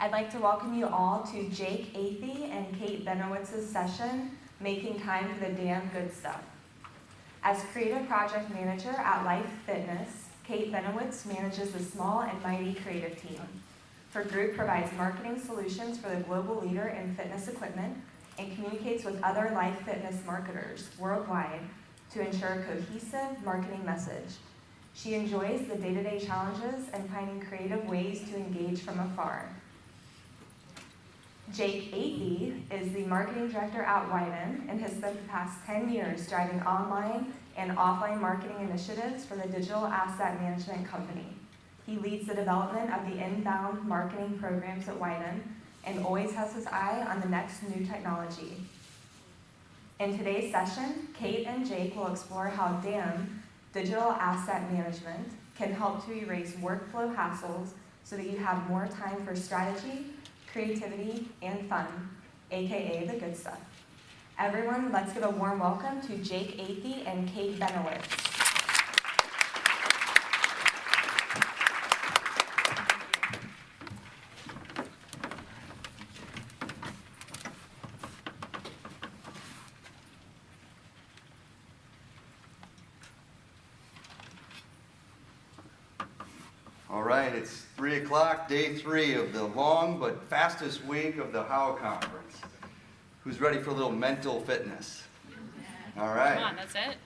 I'd like to welcome you all to Jake Athey and Kate Bennewitz's session, Making Time for the Damn Good Stuff. As Creative Project Manager at Life Fitness, Kate Bennewitz manages the small and mighty creative team. Her group provides marketing solutions for the global leader in fitness equipment and communicates with other Life Fitness marketers worldwide to ensure a cohesive marketing message. She enjoys the day-to-day challenges and finding creative ways to engage from afar. Jake Athey is the marketing director at Widen and has spent the past 10 years driving online and offline marketing initiatives for the digital asset management company. He leads the development of the inbound marketing programs at Widen and always has his eye on the next new technology. In today's session, Kate and Jake will explore how DAM, digital asset management, can help to erase workflow hassles so that you have more time for strategy, creativity, and fun, aka the good stuff. Everyone, let's give a warm welcome to Jake Athey and Kate Bennewitz. All right, it's 3 o'clock, day 3 of the long but fastest week of the HOW conference. Who's ready for a little mental fitness? All right. Come on, that's it?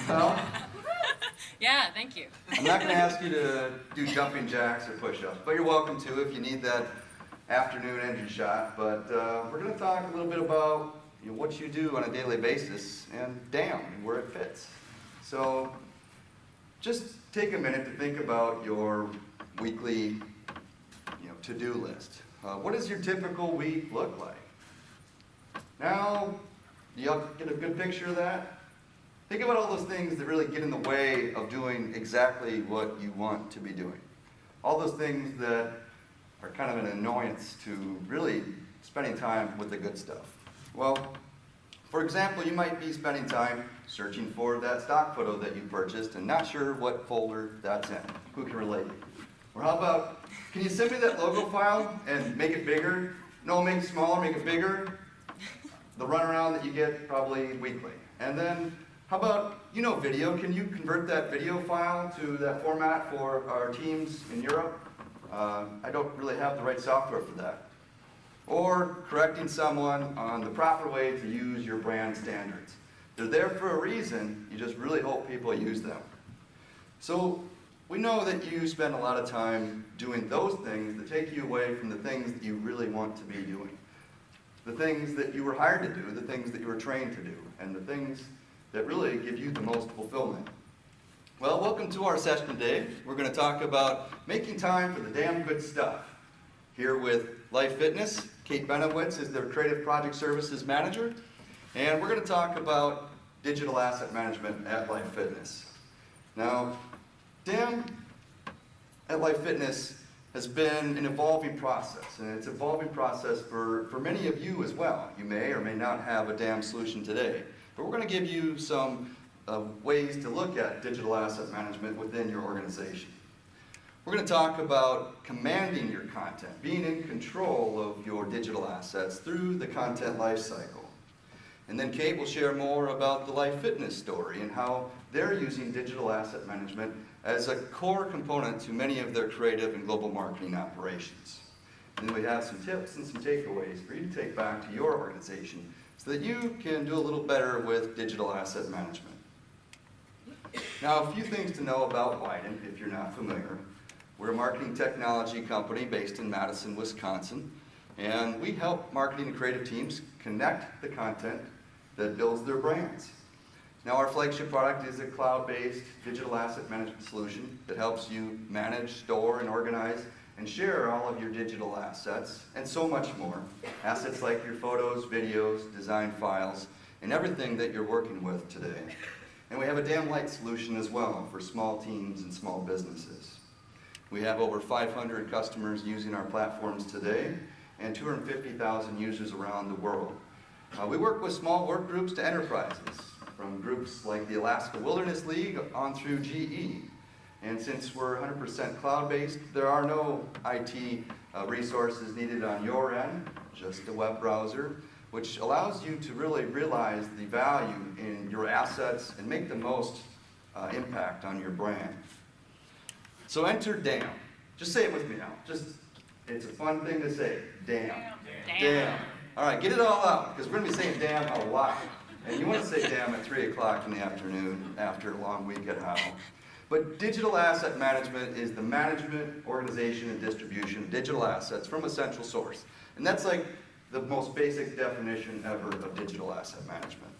Well, yeah, thank you. I'm not going to ask you to do jumping jacks or push-ups, but you're welcome to if you need that afternoon engine shot. But we're going to talk a little bit about what you do on a daily basis and DAM and where it fits. So just take a minute to think about your weekly to-do list. What does your typical week look like? Now, do you get a good picture of that? Think about all those things that really get in the way of doing exactly what you want to be doing. All those things that are kind of an annoyance to really spending time with the good stuff. Well, for example, you might be spending time searching for that stock photo that you purchased and not sure what folder that's in. Who can relate? Or how about, can you send me that logo file and make it bigger? No, make it smaller, make it bigger. The runaround that you get probably weekly. And then, how about, video? Can you convert that video file to that format for our teams in Europe? I don't really have the right software for that. Or correcting someone on the proper way to use your brand standards. They're there for a reason, you just really hope people use them. So we know that you spend a lot of time doing those things that take you away from the things that you really want to be doing. The things that you were hired to do, the things that you were trained to do, and the things that really give you the most fulfillment. Well, welcome to our session today. We're going to talk about making time for the damn good stuff. Here with Life Fitness, Kate Bennewitz is their Creative Project Services Manager, and we're going to talk about digital asset management at Life Fitness. Now, DAM at Life Fitness has been an evolving process, and it's an evolving process for many of you as well. You may or may not have a DAM solution today, but we're going to give you some ways to look at digital asset management within your organization. We're going to talk about commanding your content, being in control of your digital assets through the content lifecycle. And then Kate will share more about the Life Fitness story and how they're using digital asset management as a core component to many of their creative and global marketing operations. And then we have some tips and some takeaways for you to take back to your organization so that you can do a little better with digital asset management. Now, a few things to know about Widen if you're not familiar. We're a marketing technology company based in Madison, Wisconsin, and we help marketing and creative teams connect the content that builds their brands. Now, our flagship product is a cloud-based digital asset management solution that helps you manage, store, and organize and share all of your digital assets and so much more. Assets like your photos, videos, design files, and everything that you're working with today. And we have a DAM Lite solution as well for small teams and small businesses. We have over 500 customers using our platforms today and 250,000 users around the world. We work with small work groups to enterprises, from groups like the Alaska Wilderness League on through GE. And since we're 100% cloud-based, there are no IT resources needed on your end, just a web browser, which allows you to really realize the value in your assets and make the most impact on your brand. So enter DAM. Just say it with me now. It's a fun thing to say. DAM. DAM. All right, get it all out, because we're going to be saying DAM a lot. And you want to say DAM at 3 o'clock in the afternoon after a long week at home. But digital asset management is the management, organization, and distribution of digital assets from a central source. And that's like the most basic definition ever of digital asset management.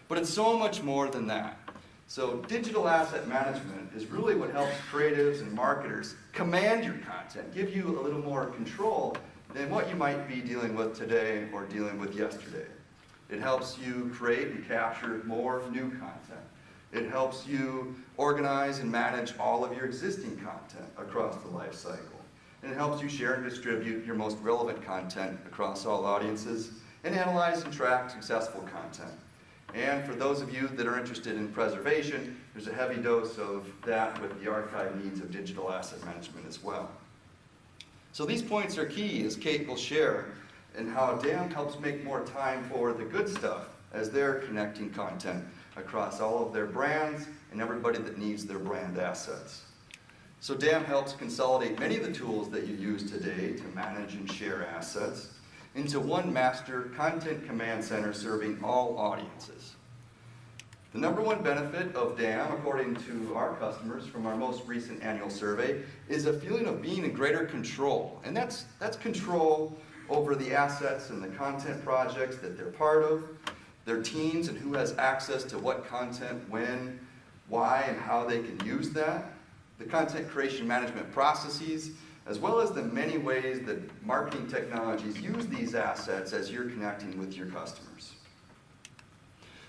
But it's so much more than that. So digital asset management is really what helps creatives and marketers command your content, give you a little more control than what you might be dealing with today or dealing with yesterday. It helps you create and capture more new content. It helps you organize and manage all of your existing content across the life cycle. And it helps you share and distribute your most relevant content across all audiences and analyze and track successful content. And for those of you that are interested in preservation, there's a heavy dose of that with the archive needs of digital asset management as well. So these points are key, as Kate will share, and how DAM helps make more time for the good stuff as they're connecting content across all of their brands and everybody that needs their brand assets. So DAM helps consolidate many of the tools that you use today to manage and share assets into one master content command center serving all audiences. The number one benefit of DAM, according to our customers from our most recent annual survey, is a feeling of being in greater control. And that's control over the assets and the content projects that they're part of, their teams and who has access to what content, when, why, and how they can use that, the content creation management processes, as well as the many ways that marketing technologies use these assets as you're connecting with your customers.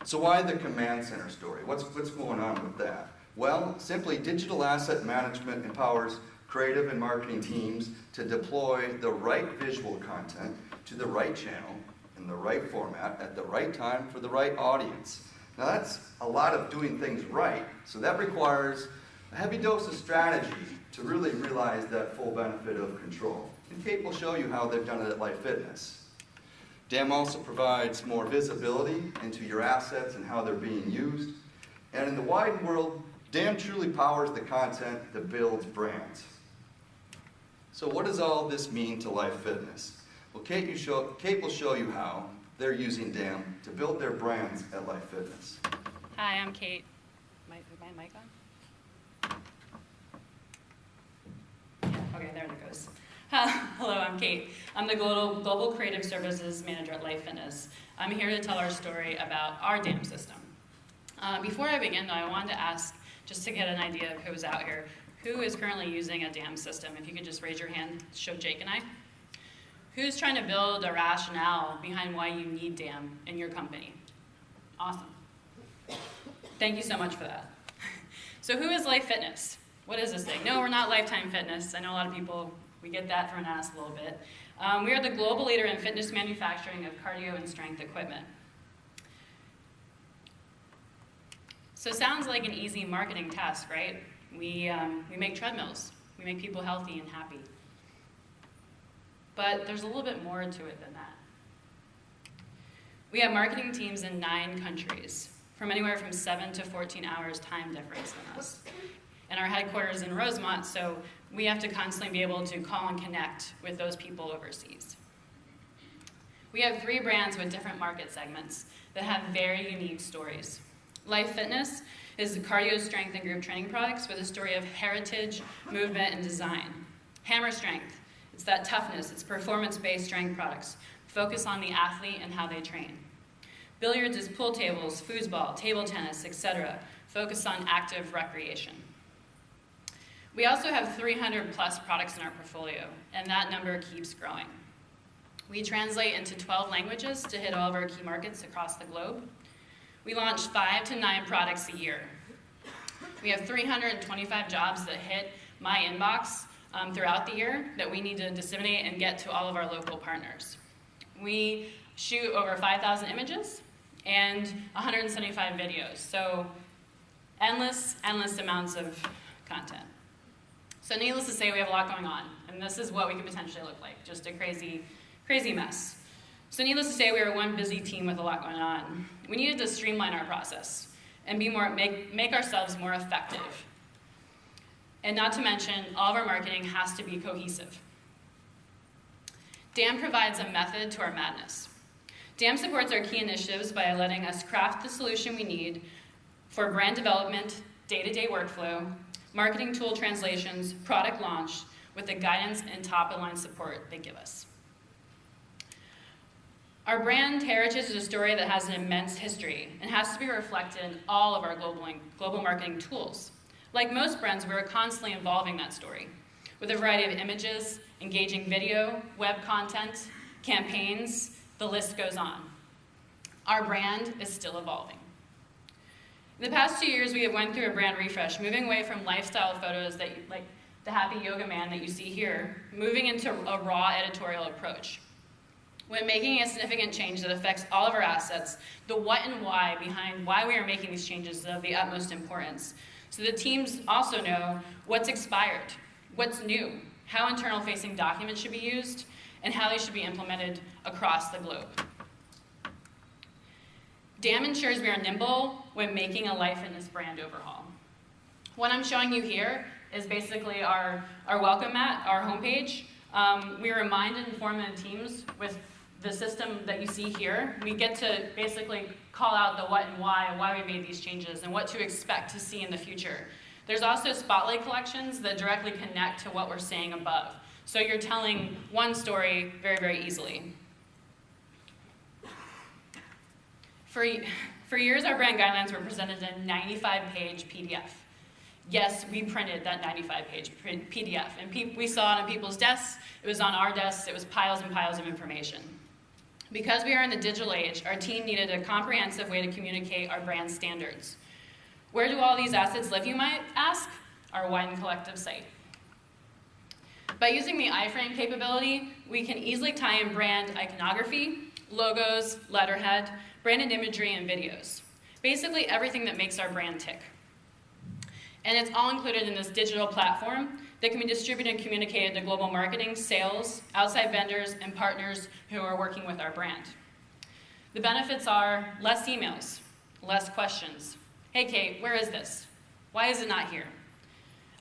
So why the command center story? What's going on with that? Well, simply digital asset management empowers creative and marketing teams to deploy the right visual content to the right channel in the right format at the right time for the right audience. Now that's a lot of doing things right, so that requires a heavy dose of strategy to really realize that full benefit of control. And Kate will show you how they've done it at Life Fitness. DAM also provides more visibility into your assets and how they're being used. And in the Widen world, DAM truly powers the content that builds brands. So what does all this mean to Life Fitness? Well, Kate will show you how they're using DAM to build their brands at Life Fitness. Hi, I'm Kate. Is my mic on? Okay, there it goes. Hello, I'm Kate. I'm the Global Creative Services Manager at Life Fitness. I'm here to tell our story about our DAM system. Before I begin, though, I wanted to ask, just to get an idea of who's out here, who is currently using a DAM system? If you could just raise your hand, show Jake and I. Who's trying to build a rationale behind why you need DAM in your company? Awesome. Thank you so much for that. So who is Life Fitness? What is this thing? No, we're not Lifetime Fitness. I know a lot of people, we get that thrown at us a little bit. We are the global leader in fitness manufacturing of cardio and strength equipment. So sounds like an easy marketing task, right? We make treadmills. We make people healthy and happy. But there's a little bit more to it than that. We have marketing teams in 9 countries, from anywhere from 7 to 14 hours time difference than us. And our headquarters in Rosemont, so we have to constantly be able to call and connect with those people overseas. We have 3 brands with different market segments that have very unique stories. Life Fitness is the cardio, strength, and group training products with a story of heritage, movement, and design. Hammer Strength, it's that toughness, it's performance-based strength products. Focus on the athlete and how they train. Billiards is pool tables, foosball, table tennis, etc. Focus on active recreation. We also have 300 plus products in our portfolio, and that number keeps growing. We translate into 12 languages to hit all of our key markets across the globe. We launch 5 to 9 products a year. We have 325 jobs that hit my inbox throughout the year that we need to disseminate and get to all of our local partners. We shoot over 5,000 images and 175 videos, so endless amounts of content. So needless to say, we have a lot going on, and this is what we could potentially look like, just a crazy, crazy mess. So needless to say, we were one busy team with a lot going on. We needed to streamline our process and make ourselves more effective. And not to mention, all of our marketing has to be cohesive. DAM provides a method to our madness. DAM supports our key initiatives by letting us craft the solution we need for brand development, day-to-day workflow, marketing tool translations, product launch, with the guidance and top-of-line support they give us. Our brand heritage is a story that has an immense history and has to be reflected in all of our global marketing tools. Like most brands, we're constantly evolving that story with a variety of images, engaging video, web content, campaigns, the list goes on. Our brand is still evolving. In the past 2 years, we have went through a brand refresh, moving away from lifestyle photos like the happy yoga man that you see here, moving into a raw editorial approach. When making a significant change that affects all of our assets, the what and why behind why we are making these changes is of the utmost importance. So the teams also know what's expired, what's new, how internal-facing documents should be used, and how they should be implemented across the globe. DAM ensures we are nimble when making a life in this brand overhaul. What I'm showing you here is basically our welcome mat, our homepage. We remind and inform the teams with the system that you see here. We get to basically call out the what and why we made these changes, and what to expect to see in the future. There's also spotlight collections that directly connect to what we're saying above. So you're telling one story very, very easily. For years, our brand guidelines were presented in a 95-page PDF. Yes, we printed that 95-page PDF, and we saw it on people's desks, it was on our desks, it was piles and piles of information. Because we are in the digital age, our team needed a comprehensive way to communicate our brand standards. Where do all these assets live, you might ask? Our Widen collective site. By using the iframe capability, we can easily tie in brand iconography, logos, letterhead, branded imagery, and videos. Basically everything that makes our brand tick. And it's all included in this digital platform that can be distributed and communicated to global marketing, sales, outside vendors, and partners who are working with our brand. The benefits are less emails, less questions. Hey Kate, where is this? Why is it not here?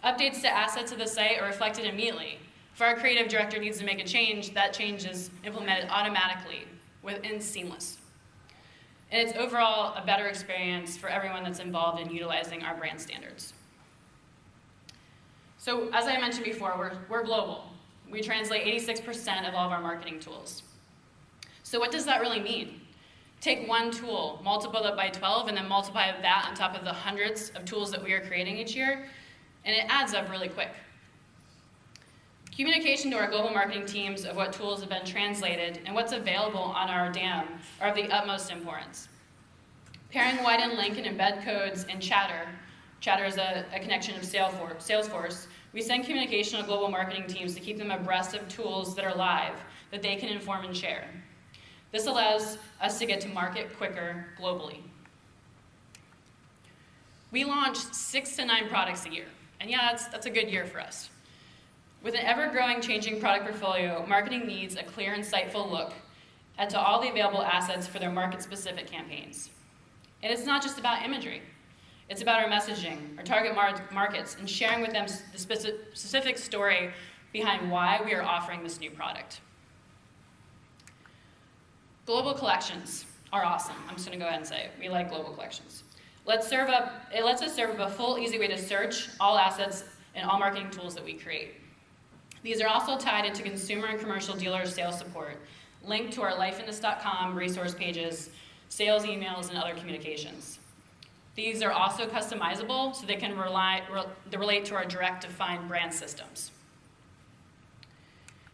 Updates to assets of the site are reflected immediately. If our creative director needs to make a change, that change is implemented automatically and seamless. And it's overall a better experience for everyone that's involved in utilizing our brand standards. So as I mentioned before, we're global. We translate 86% of all of our marketing tools. So what does that really mean? Take one tool, multiply it by 12, and then multiply that on top of the hundreds of tools that we are creating each year, and it adds up really quick. Communication to our global marketing teams of what tools have been translated and what's available on our DAM are of the utmost importance. Pairing Widen, link, and embed codes in Chatter is a connection of Salesforce. We send communication to global marketing teams to keep them abreast of tools that are live, that they can inform and share. This allows us to get to market quicker globally. We launch 6 to 9 products a year, and yeah, that's a good year for us. With an ever-growing, changing product portfolio, marketing needs a clear, insightful look at to all the available assets for their market-specific campaigns. And it's not just about imagery. It's about our messaging, our target markets, and sharing with them the specific story behind why we are offering this new product. Global collections are awesome. I'm just going to go ahead and say it. We like global collections. It lets us serve up a full, easy way to search all assets and all marketing tools that we create. These are also tied into consumer and commercial dealer sales support, linked to our lifeinthis.com resource pages, sales emails, and other communications. These are also customizable, so they can relate to our direct-defined brand systems.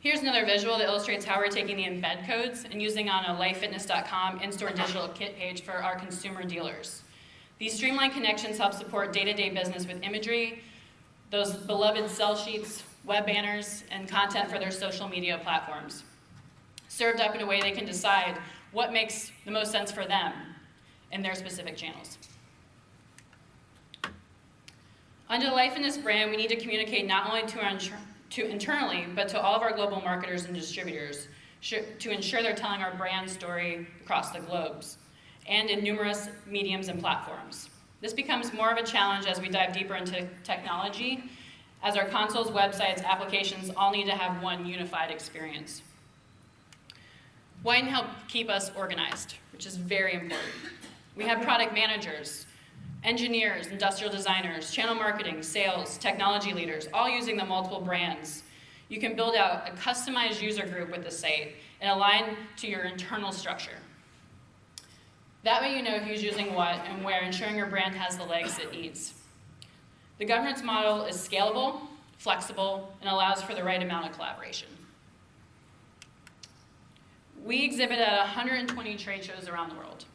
Here's another visual that illustrates how we're taking the embed codes and using on a lifefitness.com in-store digital kit page for our consumer dealers. These streamlined connections help support day-to-day business with imagery, those beloved sell sheets, web banners, and content for their social media platforms, served up in a way they can decide what makes the most sense for them in their specific channels. Under the Life Fitness brand, we need to communicate not only to internally, but to all of our global marketers and distributors to ensure they're telling our brand story across the globes and in numerous mediums and platforms. This becomes more of a challenge as we dive deeper into technology, as our consoles, websites, applications all need to have one unified experience. Widen help keep us organized, which is very important. We have product managers, engineers, industrial designers, channel marketing, sales, technology leaders, all using the multiple brands. You can build out a customized user group with the site and align to your internal structure. That way you know who's using what and where, ensuring your brand has the legs it needs. The governance model is scalable, flexible, and allows for the right amount of collaboration. We exhibit at 120 trade shows around the world,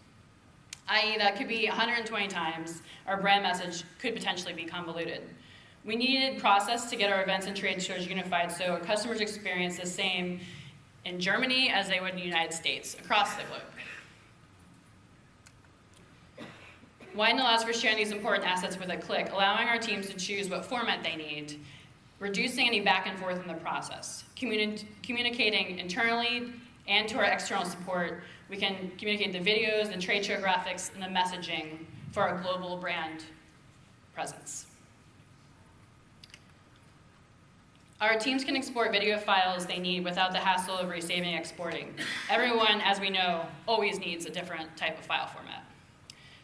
i.e. that could be 120 times our brand message could potentially be convoluted. We needed process to get our events and trade shows unified so our customers experience the same in Germany as they would in the United States, across the globe. Widen allows for sharing these important assets with a click, allowing our teams to choose what format they need, reducing any back and forth in the process. Communicating internally and to our external support, we can communicate the videos, the trade show graphics, and the messaging for our global brand presence. Our teams can export video files they need without the hassle of resaving and exporting. Everyone, as we know, always needs a different type of file format.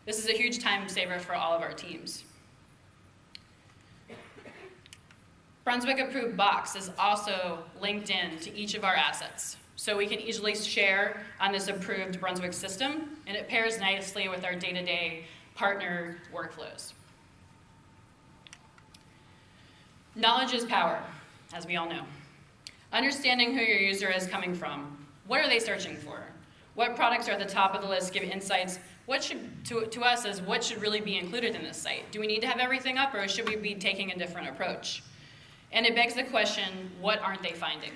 This is a huge time saver for all of our teams. Brunswick Approved Box is also linked in to each of our assets, so we can easily share on this approved Brunswick system, and it pairs nicely with our day-to-day partner workflows. Knowledge is power, as we all know. Understanding who your user is coming from, what are they searching for? What products are at the top of the list give insights? What should, to us, is what should really be included in this site? Do we need to have everything up, or should we be taking a different approach? And it begs the question, what aren't they finding?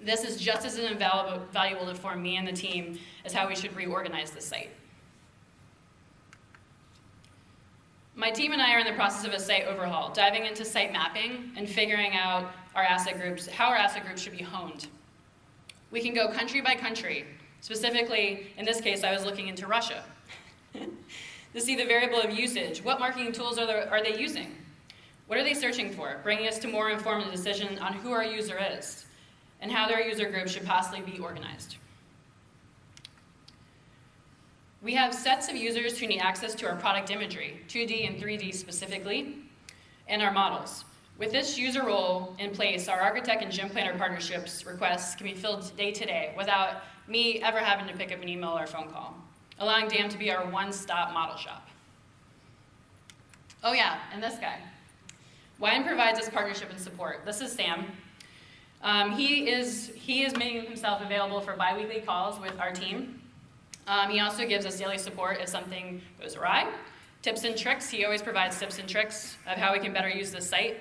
This is just as valuable for me and the team as how we should reorganize the site. My team and I are in the process of a site overhaul, diving into site mapping and figuring out our asset groups, how our asset groups should be honed. We can go country by country. Specifically, in this case, I was looking into Russia to see the variable of usage. What marketing tools are they using? What are they searching for? Bringing us to more informed decision on who our user is and how their user group should possibly be organized. We have sets of users who need access to our product imagery, 2D and 3D specifically, and our models. With this user role in place, our architect and gym planner partnerships requests can be filled day to day without me ever having to pick up an email or a phone call, allowing DAM to be our one-stop model shop. Oh yeah, and this guy. Widen provides us partnership and support. This is Sam. He is making himself available for bi-weekly calls with our team. He also gives us daily support if something goes awry. Tips and tricks, he always provides tips and tricks of how we can better use this site.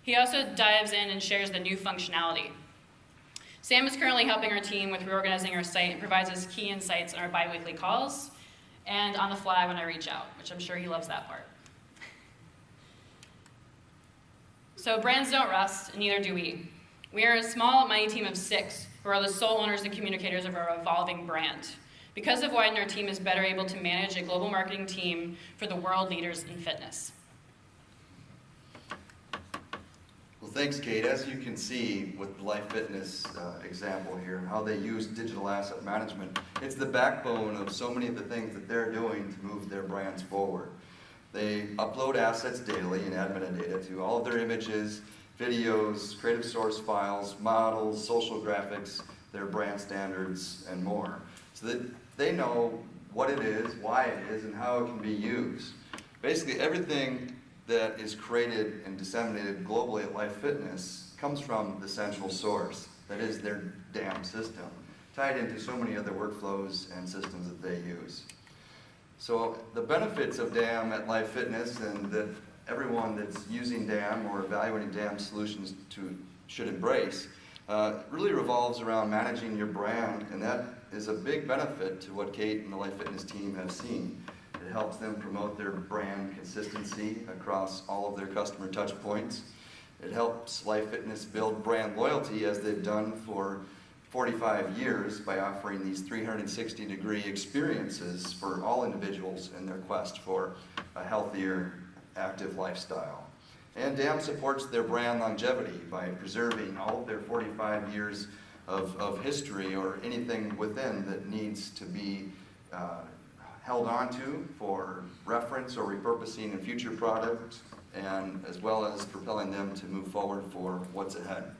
He also dives in and shares the new functionality. Sam is currently helping our team with reorganizing our site and provides us key insights on our bi-weekly calls and on the fly when I reach out, which I'm sure he loves that part. So brands don't rest, and neither do we. We are a small, mighty team of 6 who are the sole owners and communicators of our evolving brand. Because of Widen, our team is better able to manage a global marketing team for the world leaders in fitness. Well, thanks, Kate. As you can see with the Life Fitness example here, how they use digital asset management, it's the backbone of so many of the things that they're doing to move their brands forward. They upload assets daily and add metadata to all of their images, videos, creative source files, models, social graphics, their brand standards, and more. So that they know what it is, why it is, and how it can be used. Basically, everything that is created and disseminated globally at Life Fitness comes from the central source, that is their DAM system, tied into so many other workflows and systems that they use. So the benefits of DAM at Life Fitness, and that everyone that's using DAM or evaluating DAM solutions should embrace, really revolves around managing your brand, and that is a big benefit to what Kate and the Life Fitness team have seen. It helps them promote their brand consistency across all of their customer touch points. It helps Life Fitness build brand loyalty, as they've done for 45 years, by offering these 360-degree experiences for all individuals in their quest for a healthier, active lifestyle. And DAM supports their brand longevity by preserving all of their 45 years of history, or anything within that needs to be held onto for reference or repurposing in future products, and as well as propelling them to move forward for what's ahead.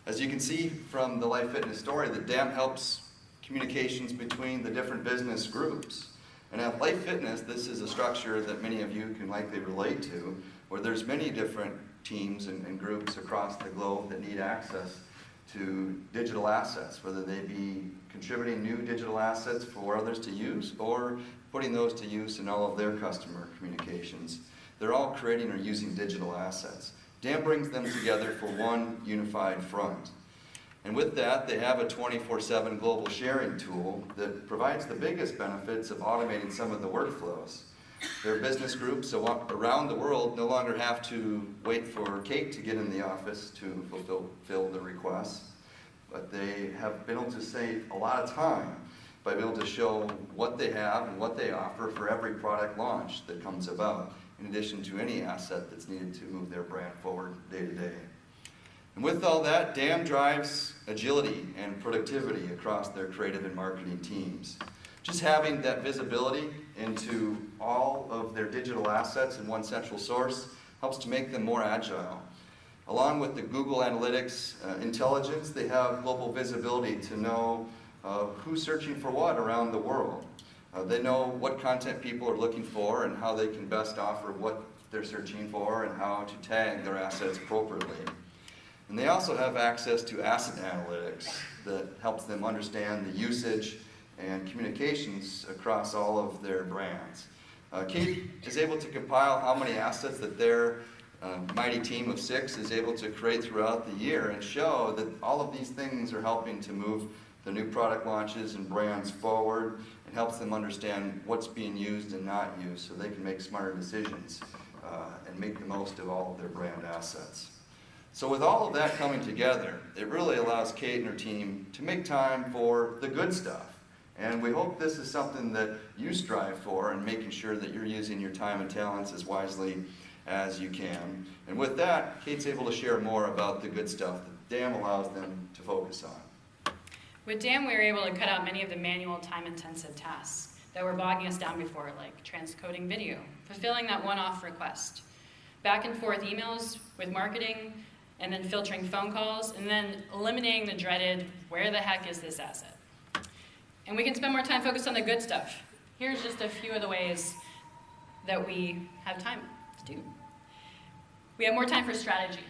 As you can see from the Life Fitness story, the DAM helps communications between the different business groups. And at Life Fitness, this is a structure that many of you can likely relate to, where there's many different teams and groups across the globe that need access to digital assets, whether they be contributing new digital assets for others to use, or putting those to use in all of their customer communications. They're all creating or using digital assets. DAM brings them together for one unified front. And with that, they have a 24/7 global sharing tool that provides the biggest benefits of automating some of the workflows. Their business groups around the world no longer have to wait for Kate to get in the office to fulfill the requests, but they have been able to save a lot of time by being able to show what they have and what they offer for every product launch that comes about, in addition to any asset that's needed to move their brand forward day to day. And with all that, DAM drives agility and productivity across their creative and marketing teams. Just having that visibility into all of their digital assets in one central source helps to make them more agile. Along with the Google Analytics intelligence, they have global visibility to know who's searching for what around the world. They know what content people are looking for and how they can best offer what they're searching for and how to tag their assets appropriately. And they also have access to asset analytics that helps them understand the usage and communications across all of their brands. Kate is able to compile how many assets that their mighty team of 6 is able to create throughout the year, and show that all of these things are helping to move the new product launches and brands forward, and helps them understand what's being used and not used, so they can make smarter decisions and make the most of all of their brand assets. So with all of that coming together, it really allows Kate and her team to make time for the good stuff. And we hope this is something that you strive for, and making sure that you're using your time and talents as wisely as you can. And with that, Kate's able to share more about the good stuff that DAM allows them to focus on. With DAM, we were able to cut out many of the manual, time-intensive tasks that were bogging us down before, like transcoding video, fulfilling that one-off request, back and forth emails with marketing, and then filtering phone calls, and then eliminating the dreaded, where the heck is this asset? And we can spend more time focused on the good stuff. Here's just a few of the ways that we have time to do. We have more time for strategy.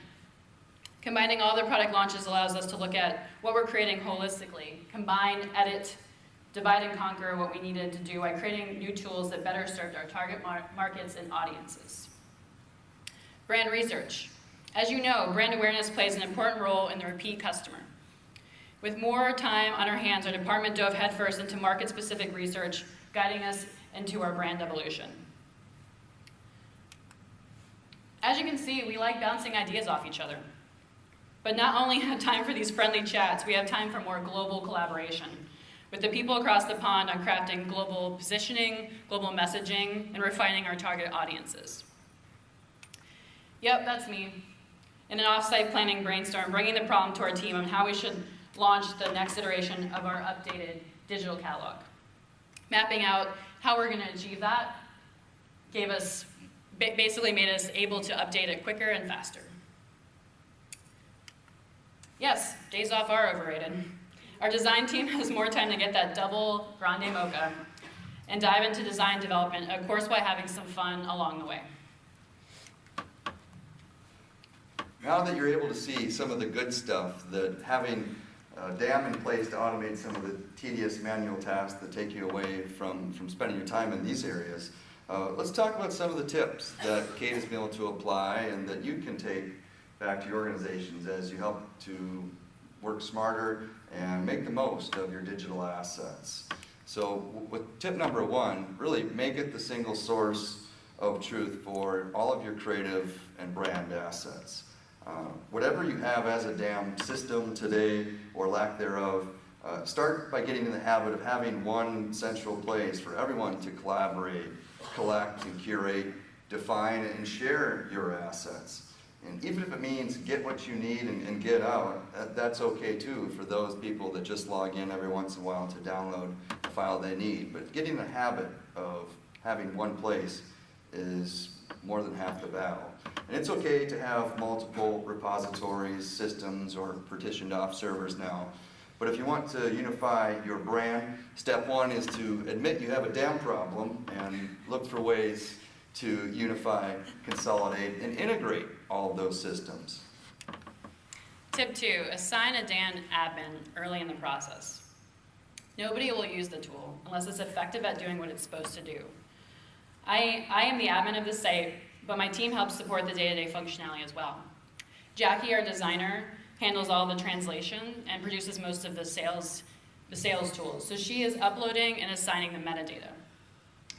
Combining all the product launches allows us to look at what we're creating holistically, combine, edit, divide and conquer what we needed to do by creating new tools that better served our target markets and audiences. Brand research. As you know, brand awareness plays an important role in the repeat customer. With more time on our hands, our department dove headfirst into market-specific research, guiding us into our brand evolution. As you can see, we like bouncing ideas off each other. But not only have time for these friendly chats, we have time for more global collaboration with the people across the pond on crafting global positioning, global messaging, and refining our target audiences. Yep, that's me. In an off-site planning brainstorm, bringing the problem to our team on how we should launch the next iteration of our updated digital catalog. Mapping out how we're going to achieve that basically made us able to update it quicker and faster. Yes, days off are overrated. Our design team has more time to get that double grande mocha and dive into design development, of course, while having some fun along the way. Now that you're able to see some of the good stuff that having DAM in place to automate some of the tedious manual tasks that take you away from spending your time in these areas, let's talk about some of the tips that Kate has been able to apply and that you can take back to your organizations as you help to work smarter and make the most of your digital assets. So with tip number one, really make it the single source of truth for all of your creative and brand assets. Whatever you have as a DAM system today, or lack thereof, start by getting in the habit of having one central place for everyone to collaborate, collect and curate, define and share your assets. And even if it means get what you need and get out, that's okay too for those people that just log in every once in a while to download the file they need. But getting the habit of having one place is more than half the battle. And it's okay to have multiple repositories, systems, or partitioned off servers now. But if you want to unify your brand, step one is to admit you have a DAM problem and look for ways to unify, consolidate, and integrate all of those systems. Tip 2, assign a DAM admin early in the process. Nobody will use the tool unless it's effective at doing what it's supposed to do. I am the admin of the site, but my team helps support the day-to-day functionality as well. Jackie, our designer, handles all the translation and produces most of the sales tools. So she is uploading and assigning the metadata.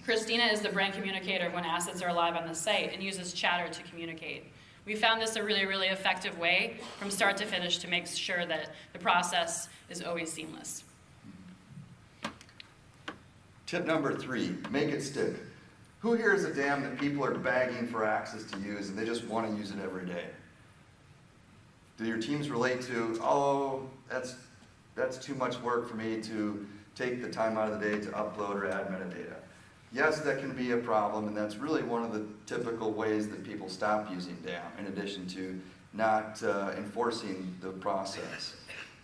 Christina is the brand communicator when assets are live on the site and uses Chatter to communicate. We found this a really, really effective way from start to finish to make sure that the process is always seamless. Tip number 3, make it stick. Who here is a DAM that people are begging for access to use and they just want to use it every day? Do your teams relate to, oh, that's too much work for me to take the time out of the day to upload or add metadata? Yes, that can be a problem, and that's really one of the typical ways that people stop using DAM, in addition to not enforcing the process.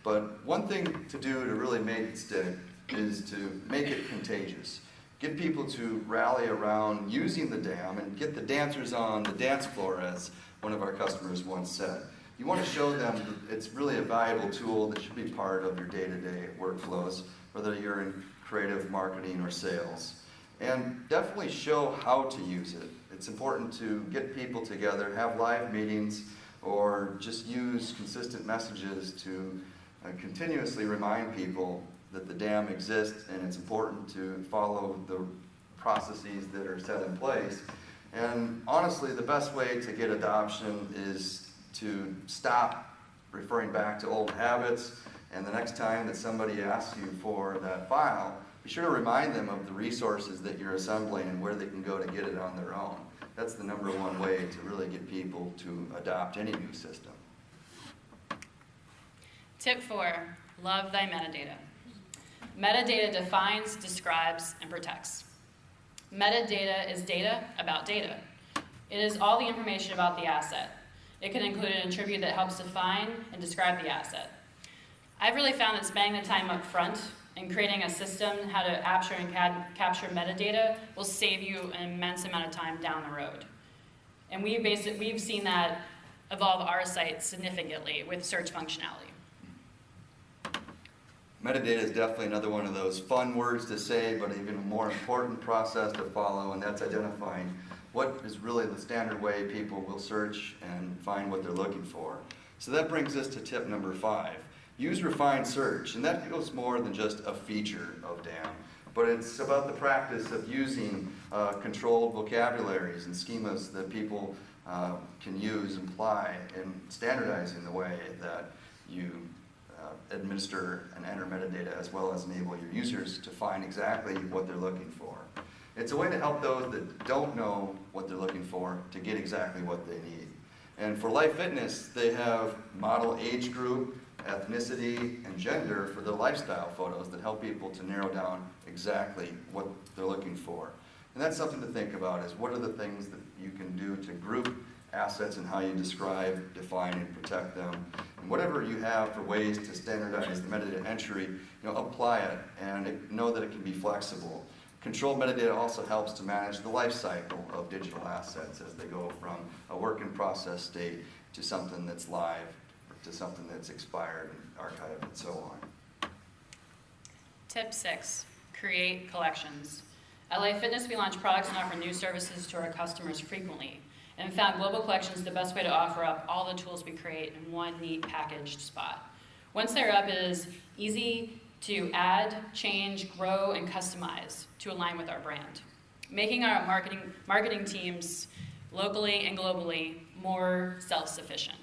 But one thing to do to really make it stick is to make it contagious. Get people to rally around using the DAM and get the dancers on the dance floor, as one of our customers once said. You want to show them that it's really a valuable tool that should be part of your day-to-day workflows, whether you're in creative marketing or sales. And definitely show how to use it. It's important to get people together, have live meetings, or just use consistent messages to continuously remind people that the DAM exists and it's important to follow the processes that are set in place. And honestly, the best way to get adoption is to stop referring back to old habits, and the next time that somebody asks you for that file, be sure to remind them of the resources that you're assembling and where they can go to get it on their own. That's the number one way to really get people to adopt any new system. Tip 4, love thy metadata. Metadata defines, describes, and protects. Metadata is data about data. It is all the information about the asset. It can include an attribute that helps define and describe the asset. I've really found that spending the time up front and creating a system how to capture and capture metadata will save you an immense amount of time down the road. And we've seen that evolve our site significantly with search functionality. Metadata is definitely another one of those fun words to say, but even a more important process to follow, and that's identifying what is really the standard way people will search and find what they're looking for. So that brings us to tip number 5. Use refined search, and that goes more than just a feature of DAM, but it's about the practice of using controlled vocabularies and schemas that people can use and apply, and standardizing the way that you administer and enter metadata, as well as enable your users to find exactly what they're looking for. It's a way to help those that don't know what they're looking for to get exactly what they need. And for Life Fitness, they have model age group, ethnicity, and gender for their lifestyle photos that help people to narrow down exactly what they're looking for. And that's something to think about, is what are the things that you can do to group assets and how you describe, define, and protect them. And whatever you have for ways to standardize the metadata entry, apply it and know that it can be flexible. Controlled metadata also helps to manage the life cycle of digital assets as they go from a work in process state to something that's live, to something that's expired and archived, and so on. Tip 6, create collections. At Life Fitness, we launch products and offer new services to our customers frequently, and found global collections the best way to offer up all the tools we create in one neat packaged spot. Once they're up, it is easy to add, change, grow, and customize to align with our brand, making our marketing teams locally and globally more self-sufficient.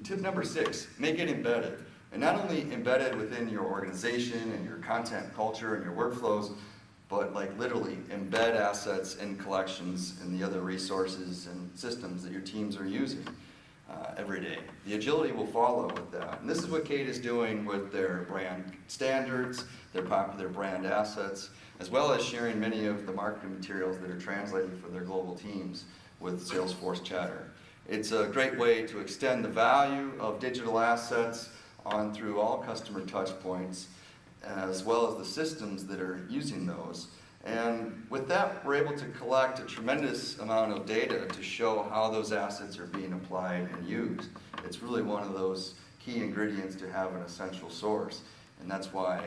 Tip number 6, make it embedded. And not only embedded within your organization and your content culture and your workflows, but like literally embed assets and collections and the other resources and systems that your teams are using every day. The agility will follow with that. And this is what Kate is doing with their brand standards, their popular brand assets, as well as sharing many of the marketing materials that are translated for their global teams with Salesforce Chatter. It's a great way to extend the value of digital assets on through all customer touch points, as well as the systems that are using those. And with that, we're able to collect a tremendous amount of data to show how those assets are being applied and used. It's really one of those key ingredients to have an essential source. And that's why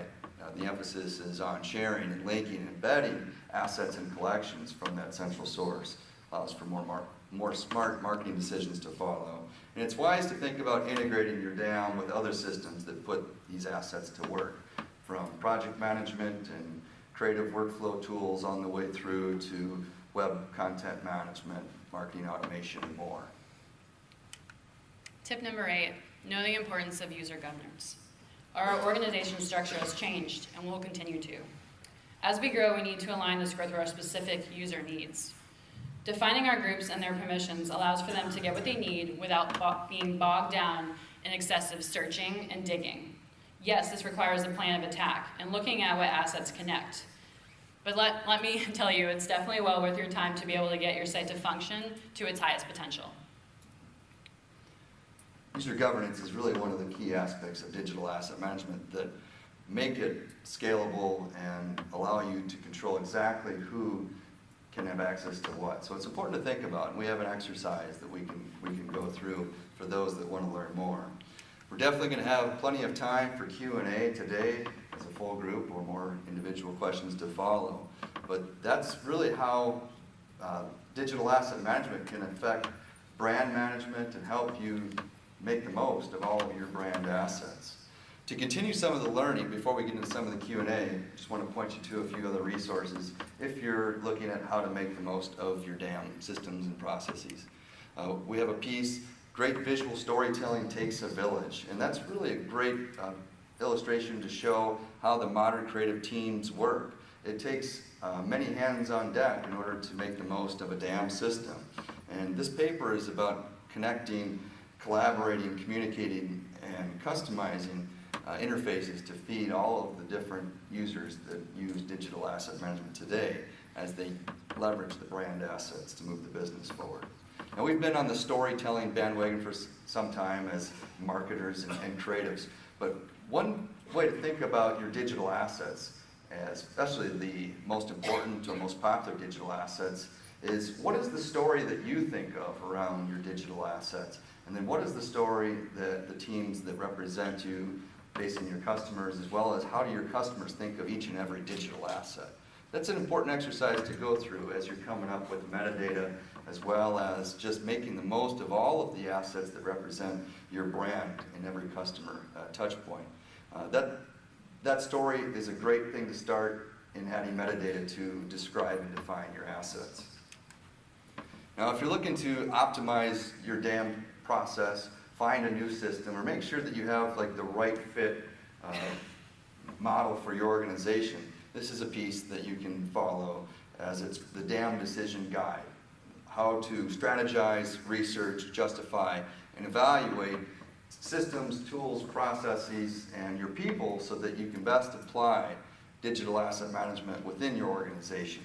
the emphasis is on sharing and linking and embedding assets and collections from that central source. Allows for more smart marketing decisions to follow. And it's wise to think about integrating your DAM with other systems that put these assets to work, from project management and creative workflow tools on the way through to web content management, marketing automation, and more. Tip number 8, know the importance of user governance. Our organization structure has changed and will continue to. As we grow, we need to align this growth with our specific user needs. Defining our groups and their permissions allows for them to get what they need without being bogged down in excessive searching and digging. Yes, this requires a plan of attack and looking at what assets connect. But let me tell you, it's definitely well worth your time to be able to get your site to function to its highest potential. User governance is really one of the key aspects of digital asset management that make it scalable and allow you to control exactly who can have access to what. So it's important to think about, and we have an exercise that we can go through for those that want to learn more. We're definitely going to have plenty of time for Q&A today as a full group or more individual questions to follow. But that's really how digital asset management can affect brand management and help you make the most of all of your brand assets. To continue some of the learning, before we get into some of the Q&A, I just want to point you to a few other resources if you're looking at how to make the most of your DAM systems and processes. We have a piece, Great Visual Storytelling Takes a Village, and that's really a great illustration to show how the modern creative teams work. It takes many hands on deck in order to make the most of a DAM system. And this paper is about connecting, collaborating, communicating, and customizing interfaces to feed all of the different users that use digital asset management today as they leverage the brand assets to move the business forward. Now, we've been on the storytelling bandwagon for some time as marketers and creatives, but one way to think about your digital assets, especially the most important or most popular digital assets, is what is the story that you think of around your digital assets? And then what is the story that the teams that represent you facing your customers, as well as how do your customers think of each and every digital asset? That's an important exercise to go through as you're coming up with metadata, as well as just making the most of all of the assets that represent your brand in every customer touch point. That story is a great thing to start in adding metadata to describe and define your assets. Now, if you're looking to optimize your DAM process, find a new system, or make sure that you have like the right fit model for your organization, this is a piece that you can follow as it's the DAM Decision Guide. How to strategize, research, justify, and evaluate systems, tools, processes, and your people so that you can best apply digital asset management within your organization.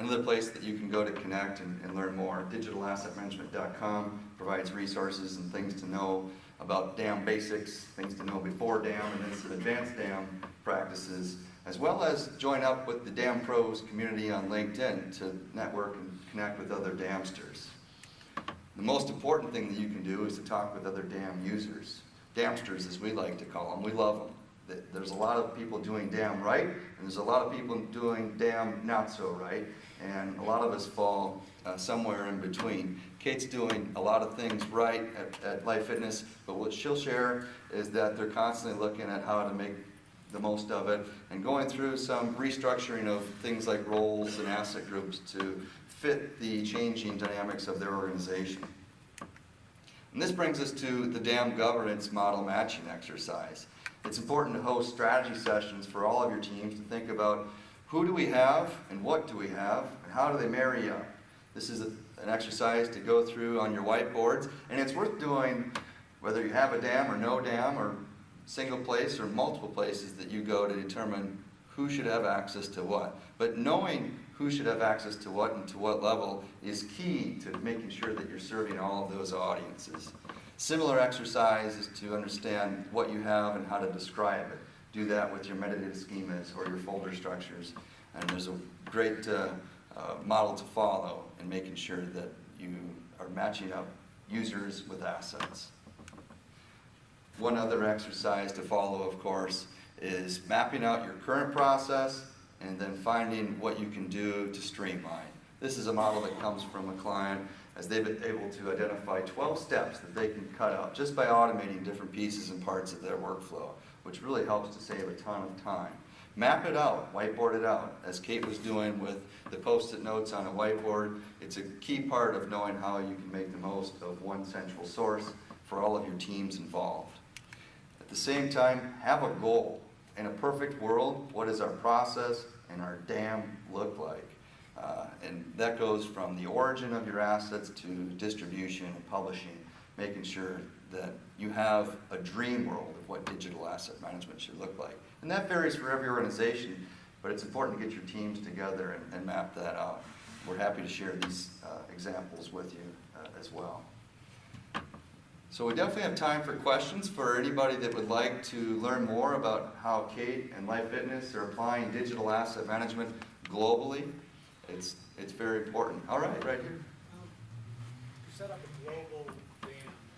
Another place that you can go to connect and learn more, digitalassetmanagement.com provides resources and things to know about DAM basics, things to know before DAM, and then some advanced DAM practices, as well as join up with the DAM Pros community on LinkedIn to network and connect with other Dempsters. The most important thing that you can do is to talk with other DAM users, Dempsters as we like to call them. We love them. There's a lot of people doing dam right, and there's a lot of people doing dam not so right, and a lot of us fall somewhere in between. Kate's doing a lot of things right at Life Fitness, but what she'll share is that they're constantly looking at how to make the most of it and going through some restructuring of things like roles and asset groups to fit the changing dynamics of their organization. And this brings us to the dam governance model matching exercise. It's important to host strategy sessions for all of your teams to think about who do we have and what do we have and how do they marry up. This is an exercise to go through on your whiteboards, and it's worth doing whether you have a dam or no dam or single place or multiple places that you go to determine who should have access to what. But knowing who should have access to what and to what level is key to making sure that you're serving all of those audiences. Similar exercise is to understand what you have and how to describe it. Do that with your metadata schemas or your folder structures. And there's a great model to follow in making sure that you are matching up users with assets. One other exercise to follow, of course, is mapping out your current process and then finding what you can do to streamline. This is a model that comes from a client as they've been able to identify 12 steps that they can cut out just by automating different pieces and parts of their workflow, which really helps to save a ton of time. Map it out, whiteboard it out, as Kate was doing with the post-it notes on a whiteboard. It's a key part of knowing how you can make the most of one central source for all of your teams involved. At the same time, have a goal. In a perfect world, what does our process and our dam look like? And that goes from the origin of your assets to distribution and publishing, making sure that you have a dream world of what digital asset management should look like. And that varies for every organization, but it's important to get your teams together and map that out. We're happy to share these examples with you as well. So we definitely have time for questions for anybody that would like to learn more about how Kate and Life Fitness are applying digital asset management globally. It's very important. All right here. You set up a global dam,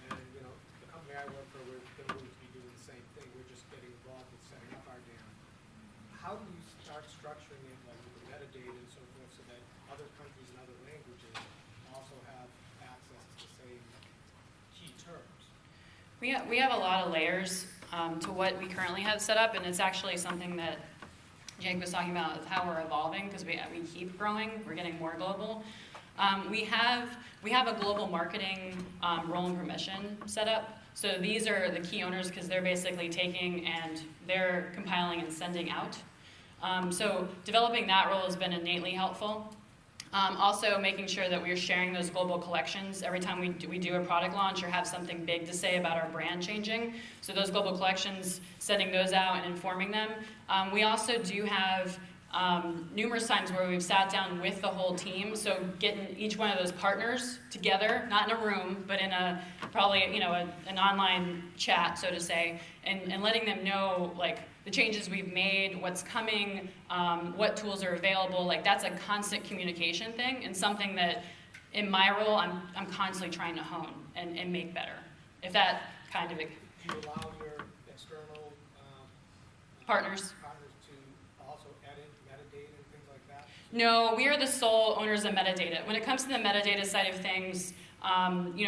and the company I work for, we're going to be doing the same thing. We're just getting involved with setting up our dam. How do you start structuring it, like with the metadata and so forth, so that other countries and other languages also have access to the same key terms? We have a lot of layers to what we currently have set up, and it's actually something that Jake was talking about, is how we're evolving, because we keep growing, we're getting more global. We have a global marketing role and permission set up. So these are the key owners, because they're basically taking and they're compiling and sending out. So developing that role has been innately helpful. Also making sure that we're sharing those global collections every time we do a product launch or have something big to say about our brand changing. So those global collections, sending those out and informing them. We also do have numerous times where we've sat down with the whole team, so getting each one of those partners together, not in a room, but in probably an online chat, so to say, and letting them know like the changes we've made, what's coming, what tools are available. Like that's a constant communication thing, and something that in my role I'm constantly trying to hone and make better. If that kind of Do you allow your external partners. to also edit metadata and things like that? No, we are the sole owners of metadata. When it comes to the metadata side of things,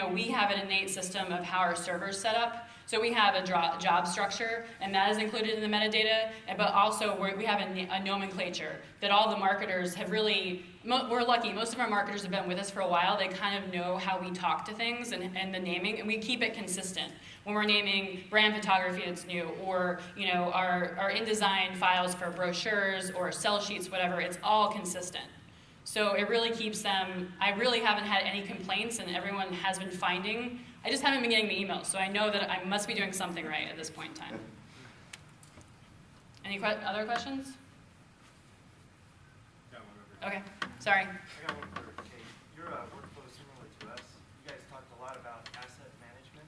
we have an innate system of how our server's set up. So we have a job structure, and that is included in the metadata, but also we have a nomenclature that all the marketers have really, we're lucky, most of our marketers have been with us for a while. They kind of know how we talk to things and the naming, and we keep it consistent. When we're naming brand photography that's new, or our InDesign files for brochures or sell sheets, whatever, it's all consistent. So it really keeps them, I really haven't had any complaints, and everyone has been finding. I just haven't been getting the emails, so I know that I must be doing something right at this point in time. Any other questions? Got one over here. Okay, sorry. I got one for Kate. Your workflow is similar to us. You guys talked a lot about asset management.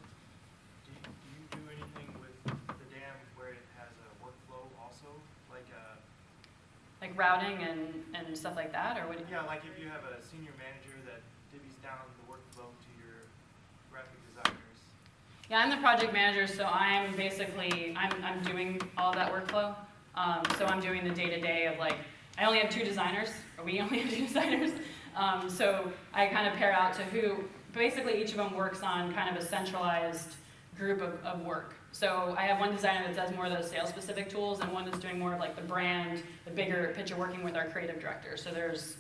Do you do anything with the dam where it has a workflow also? Like routing and stuff like that, or what? Yeah, like if you have a senior manager that divvies down the workflow to your graphic designers. Yeah, I'm the project manager, so I'm basically, I'm doing all that workflow. So I'm doing the day-to-day of like, I only have 2 designers, or we only have 2 designers. So I kind of pair out to who, basically each of them works on kind of a centralized group of work. So I have one designer that does more of those sales-specific tools, and one that's doing more of like the brand, the bigger picture, working with our creative director. So there's,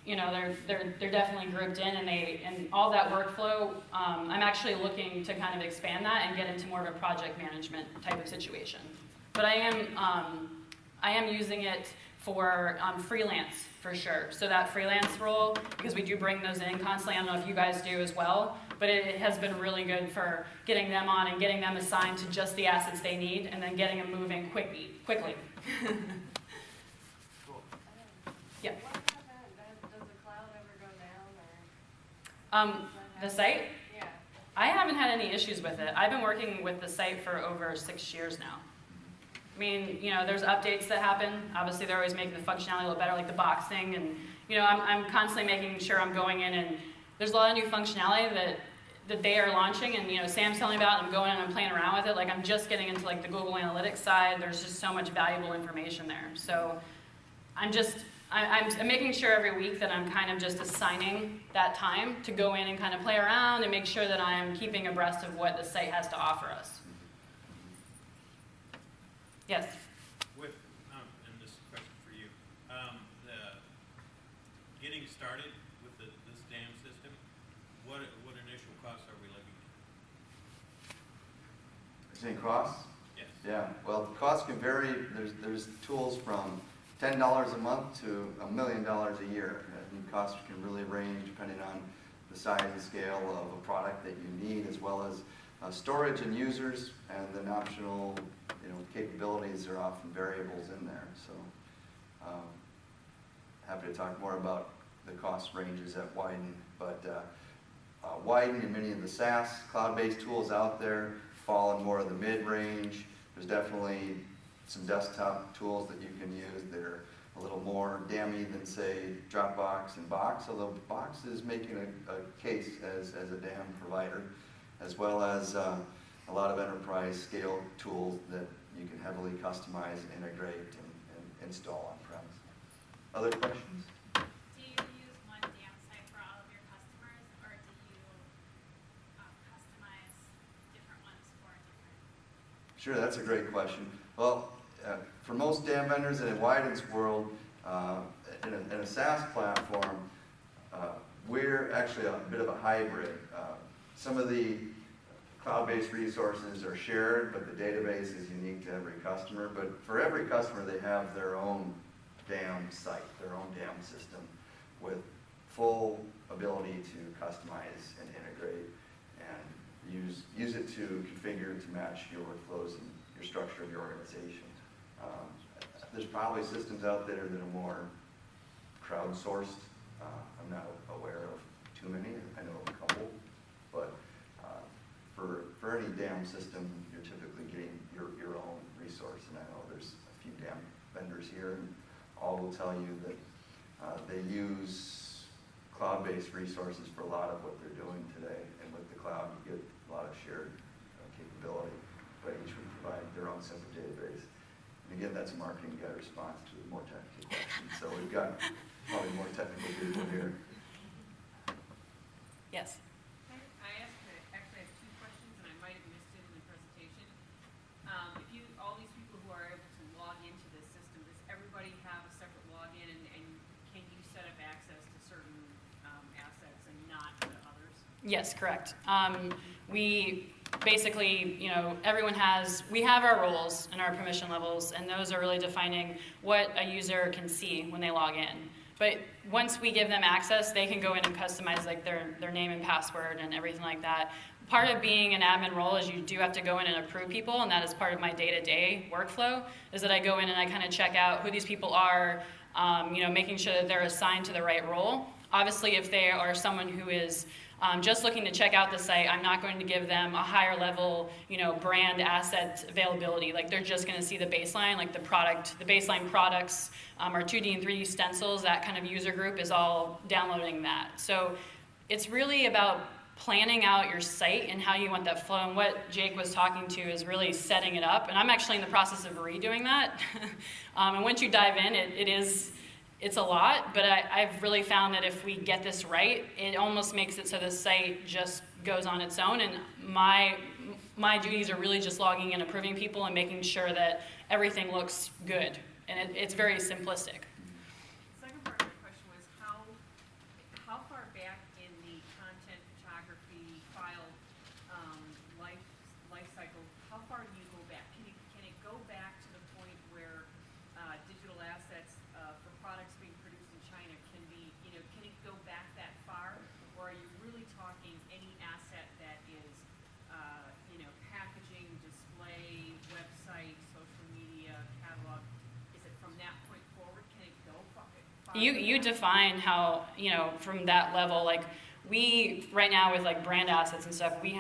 you know, they're definitely grouped in, and all that workflow. I'm actually looking to kind of expand that and get into more of a project management type of situation. But I am using it for freelance for sure. So that freelance role, because we do bring those in constantly. I don't know if you guys do as well, but it has been really good for getting them on and getting them assigned to just the assets they need, and then getting them moving quickly. Cool. Yeah. What happened? Does the cloud ever go down, or? The site? Yeah. I haven't had any issues with it. I've been working with the site for over 6 years now. I mean, you know, there's updates that happen. Obviously, they're always making the functionality a little better, like the box thing, and you know, I'm constantly making sure I'm going in, and there's a lot of new functionality that they are launching, and you know, Sam's telling me about, and I'm going in and I'm playing around with it. Like I'm just getting into like the Google Analytics side. There's just so much valuable information there. So I'm making sure every week that I'm kind of just assigning that time to go in and kind of play around and make sure that I'm keeping abreast of what the site has to offer us. Yes? With, and this question for you, getting started with this dam system, what initial costs are we looking at? You're saying costs? Yes. Yeah, well, costs can vary. There's tools from $10 a month to $1 million a year. And costs can really range depending on the size and scale of a product that you need, as well as storage and users, and then optional, you know, capabilities are often variables in there. So, happy to talk more about the cost ranges at Widen, but Widen and many of the SaaS cloud-based tools out there fall in more of the mid-range. There's definitely some desktop tools that you can use that are a little more dammy than, say, Dropbox and Box, although Box is making a case as a DAM provider, as well as a lot of enterprise scale tools that you can heavily customize, integrate, and install on-premise. Other questions? Do you use one DAM site for all of your customers, or do you customize different ones for different? Sure, that's a great question. Well, for most DAM vendors and in Widen's world, in a SaaS platform, we're actually a bit of a hybrid. Some of the cloud-based resources are shared, but the database is unique to every customer. But for every customer, they have their own DAM site, their own DAM system, with full ability to customize and integrate and use it to configure to match your workflows and your structure of your organization. There's probably systems out there that are more crowdsourced. I'm not aware of too many. I know of a couple, but for any DAM system, you're typically getting your own resource. And I know there's a few DAM vendors here, and all will tell you that they use cloud-based resources for a lot of what they're doing today. And with the cloud, you get a lot of shared capability, but each would provide their own separate database. And again, that's a marketing guy response to a more technical question. So we've got probably more technical people here. Yes? I actually have 2 questions, and I might have missed it in the presentation. All these people who are able to log into this system, does everybody have a separate login, and can you set up access to certain assets and not to others? Yes, correct. We basically, you know, we have our roles and our permission levels, and those are really defining what a user can see when they log in. But once we give them access, they can go in and customize like their name and password and everything like that. Part of being an admin role is you do have to go in and approve people, and that is part of my day-to-day workflow, is that I go in and I kind of check out who these people are, you know, making sure that they're assigned to the right role. Obviously, if they are someone who is just looking to check out the site, I'm not going to give them a higher level, you know, brand asset availability. Like they're just going to see the baseline, like the baseline products, our 2D and 3D stencils. That kind of user group is all downloading that. So it's really about planning out your site and how you want that flow. And what Jake was talking to is really setting it up. And I'm actually in the process of redoing that. And once you dive in, it's a lot, but I've really found that if we get this right, it almost makes it so the site just goes on its own. And my duties are really just logging in, approving people, and making sure that everything looks good. And it's very simplistic. Second part of the question was how far back in the content photography file life cycle, how far do you go back? Can it go back to the point where digital assets for products being produced in China can it go back that far? Or are you really talking any asset that is packaging, display, website, social media, catalog? Is it from that point forward? Can it go far? You define how, from that level, like we, right now with like brand assets and stuff, we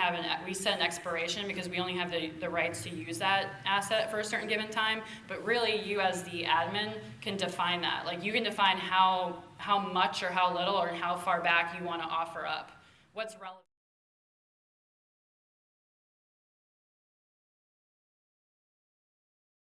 set an expiration because we only have the rights to use that asset for a certain given time, but really you as the admin can define that. Like you can define how much or how little or how far back you want to offer up. What's relevant.